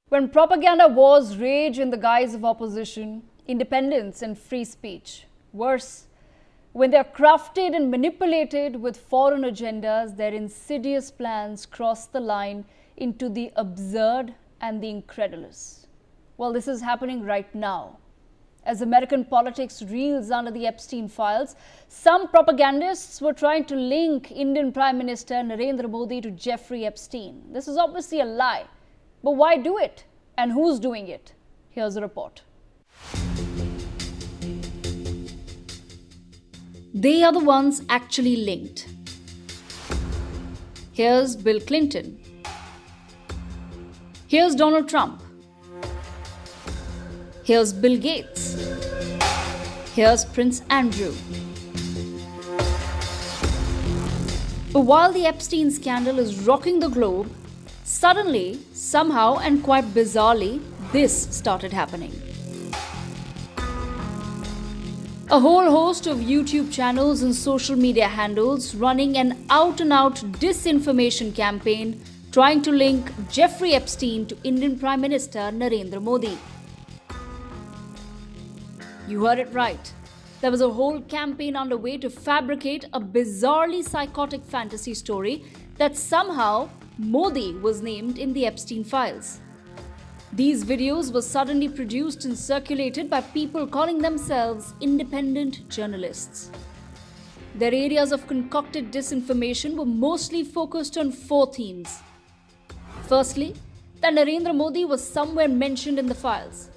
When propaganda wars rage in the guise of opposition, independence and free speech. Worse, when they are crafted and manipulated with foreign agendas, their insidious plans cross the line into the absurd and the incredulous. Well, this is happening right now. As American politics reels under the Epstein files, some propagandists were trying to link Indian Prime Minister Narendra Modi to Jeffrey Epstein. This is obviously a lie. But why do it? And who's doing it? Here's a report. They are the ones actually linked. Here's Bill Clinton. Here's Donald Trump. Here's Bill Gates. Here's Prince Andrew. But while the Epstein scandal is rocking the globe, suddenly, somehow and quite bizarrely, this started happening. A whole host of YouTube channels and social media handles running an out-and-out disinformation campaign trying to link Jeffrey Epstein to Indian Prime Minister Narendra Modi. You heard it right. There was a whole campaign underway to fabricate a bizarrely psychotic fantasy story that somehow Modi was named in the Epstein files. These videos were suddenly produced and circulated by people calling themselves independent journalists. Their areas of concocted disinformation were mostly focused on four themes. Firstly, that Narendra Modi was somewhere mentioned in the files.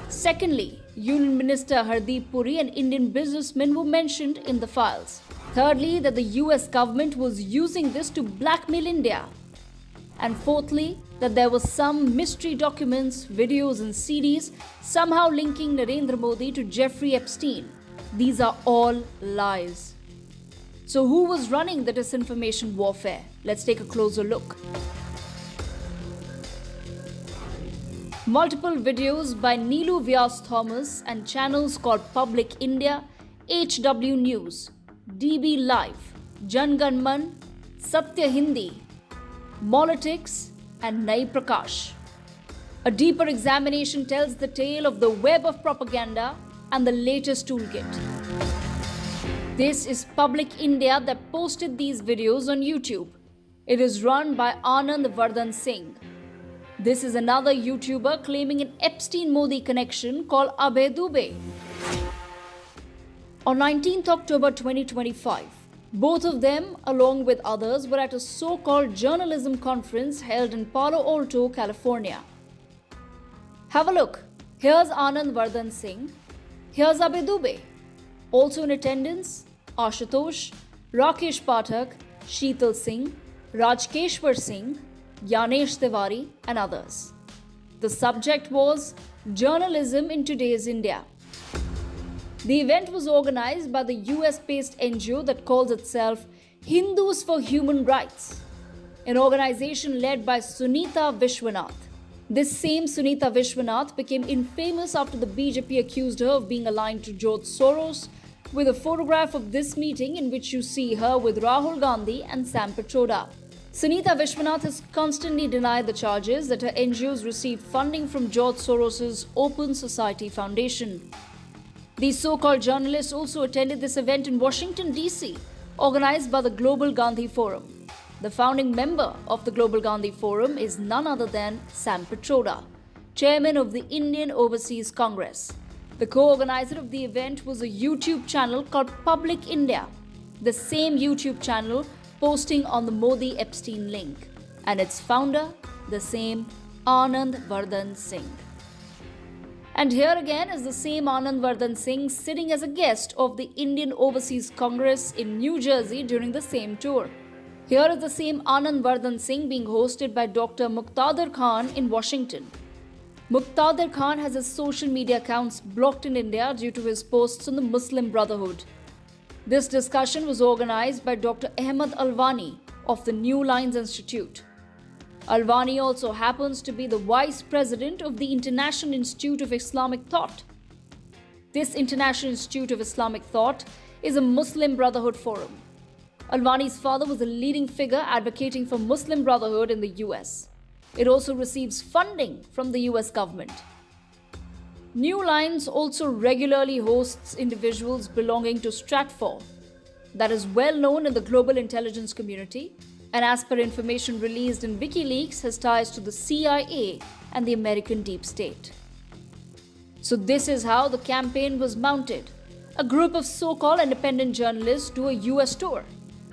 Secondly, Union Minister Hardeep Puri and Indian businessmen were mentioned in the files. Thirdly, that the US government was using this to blackmail India. And fourthly, that there were some mystery documents, videos and CDs somehow linking Narendra Modi to Jeffrey Epstein. These are all lies. So who was running the disinformation warfare? Let's take a closer look. Multiple videos by Neelu Vyas Thomas and channels called Public India, HW News, DB Live, Jan Gan Man, Satya Hindi, Politics and Nai Prakash. A deeper examination tells the tale of the web of propaganda and the latest toolkit. This is Public India that posted these videos on YouTube. It is run by Anand Vardhan Singh. This is another YouTuber claiming an Epstein-Modi connection called Abhay Dubey. On 19th October 2025, both of them, along with others, were at a so-called journalism conference held in Palo Alto, California. Have a look. Here's Anand Vardhan Singh. Here's Abhay Dubey. Also in attendance, Ashutosh, Rakesh Pathak, Sheetal Singh, Rajkeshwar Singh, Yanesh Tiwari and others. The subject was Journalism in Today's India. The event was organized by the US-based NGO that calls itself Hindus for Human Rights, an organization led by Sunita Vishwanath. This same Sunita Vishwanath became infamous after the BJP accused her of being aligned to George Soros, with a photograph of this meeting in which you see her with Rahul Gandhi and Sam Pitroda. Sunita Vishwanath has constantly denied the charges that her NGOs received funding from George Soros's Open Society Foundation. These so-called journalists also attended this event in Washington, D.C., organized by the Global Gandhi Forum. The founding member of the Global Gandhi Forum is none other than Sam Pitroda, chairman of the Indian Overseas Congress. The co-organizer of the event was a YouTube channel called Public India, the same YouTube channel posting on the Modi-Epstein link, and its founder, the same Anand Vardhan Singh. And here again is the same Anand Vardhan Singh sitting as a guest of the Indian Overseas Congress in New Jersey during the same tour. Here is the same Anand Vardhan Singh being hosted by Dr. Muqtadir Khan in Washington. Muqtadir Khan has his social media accounts blocked in India due to his posts on the Muslim Brotherhood. This discussion was organized by Dr. Ahmed Alwani of the New Lines Institute. Alwani also happens to be the Vice President of the International Institute of Islamic Thought. This International Institute of Islamic Thought is a Muslim Brotherhood forum. Alwani's father was a leading figure advocating for Muslim Brotherhood in the US. It also receives funding from the US government. New Lines also regularly hosts individuals belonging to Stratfor, that is well known in the global intelligence community, and as per information released in WikiLeaks, has ties to the CIA and the American deep state. So this is how the campaign was mounted. A group of so-called independent journalists do a US tour.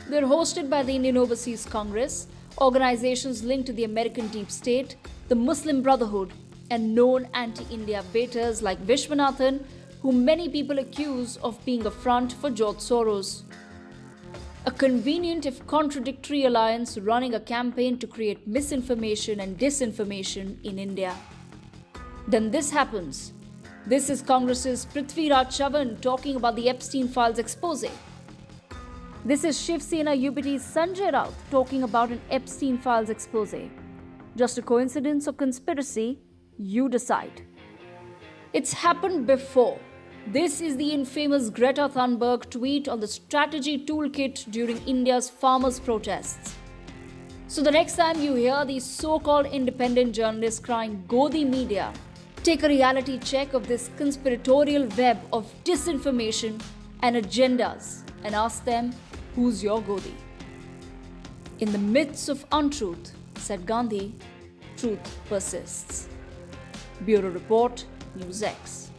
They're hosted by the Indian Overseas Congress, organizations linked to the American deep state, the Muslim Brotherhood, and known anti-India baiters like Vishwanathan, whom many people accuse of being a front for George Soros. A convenient if contradictory alliance running a campaign to create misinformation and disinformation in India. Then this happens. This is Congress's Prithviraj Chavan talking about the Epstein files expose. This is Shiv Sena UPT's Sanjay Raut talking about an Epstein files expose. Just a coincidence or conspiracy? You decide. It's happened before. This is the infamous Greta Thunberg tweet on the strategy toolkit during India's farmers' protests. So the next time you hear these so-called independent journalists crying "Godi media," take a reality check of this conspiratorial web of disinformation and agendas and ask them, who's your Godi? In the midst of untruth, said Gandhi, truth persists. Bureau Report, NewsX.